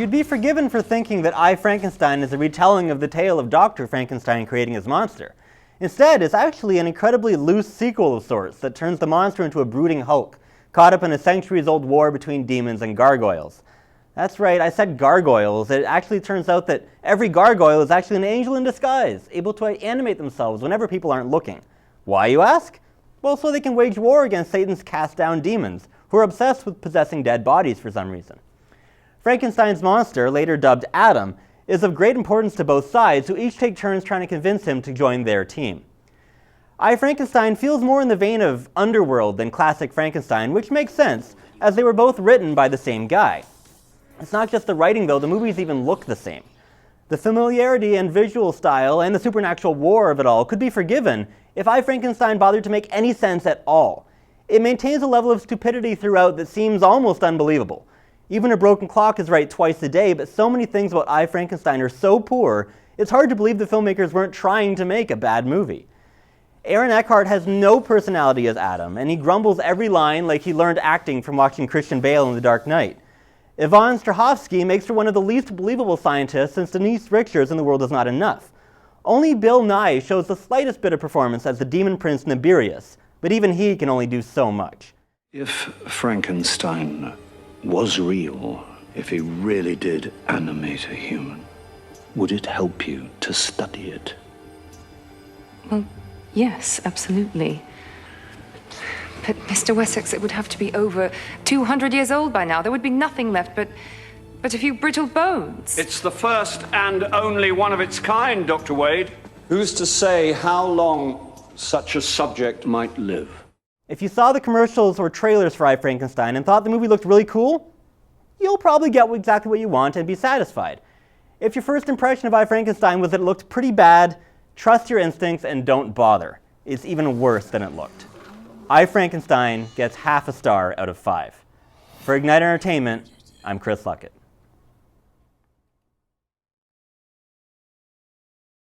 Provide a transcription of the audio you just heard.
You'd be forgiven for thinking that I, Frankenstein is a retelling of the tale of Dr. Frankenstein creating his monster. Instead, it's actually an incredibly loose sequel of sorts that turns the monster into a brooding Hulk, caught up in a centuries-old war between demons and gargoyles. That's right, I said gargoyles. It actually turns out that every gargoyle is actually an angel in disguise, able to animate themselves whenever people aren't looking. Why, you ask? Well, so they can wage war against Satan's cast-down demons, who are obsessed with possessing dead bodies for some reason. Frankenstein's monster, later dubbed Adam, is of great importance to both sides, who each take turns trying to convince him to join their team. I, Frankenstein feels more in the vein of Underworld than classic Frankenstein, which makes sense, as they were both written by the same guy. It's not just the writing, though, the movies even look the same. The familiarity and visual style and the supernatural war of it all could be forgiven if I, Frankenstein bothered to make any sense at all. It maintains a level of stupidity throughout that seems almost unbelievable. Even a broken clock is right twice a day, but so many things about I, Frankenstein are so poor, it's hard to believe the filmmakers weren't trying to make a bad movie. Aaron Eckhart has no personality as Adam, and he grumbles every line like he learned acting from watching Christian Bale in The Dark Knight. Yvonne Strahovski makes her one of the least believable scientists since Denise Richards in The World Is Not Enough. Only Bill Nye shows the slightest bit of performance as the demon prince Nibirius, but even he can only do so much. If Frankenstein was real, if he really did animate a human, would it help you to study it? Well, yes, absolutely. But, Mr. Wessex, it would have to be over 200 years old by now. There would be nothing left but a few brittle bones. It's the first and only one of its kind, Dr. Wade. Who's to say how long such a subject might live? If you saw the commercials or trailers for I, Frankenstein and thought the movie looked really cool, you'll probably get exactly what you want and be satisfied. If your first impression of I, Frankenstein was that it looked pretty bad, trust your instincts and don't bother. It's even worse than it looked. I, Frankenstein gets half a star out of 5. For Ignite Entertainment, I'm Chris Luckett.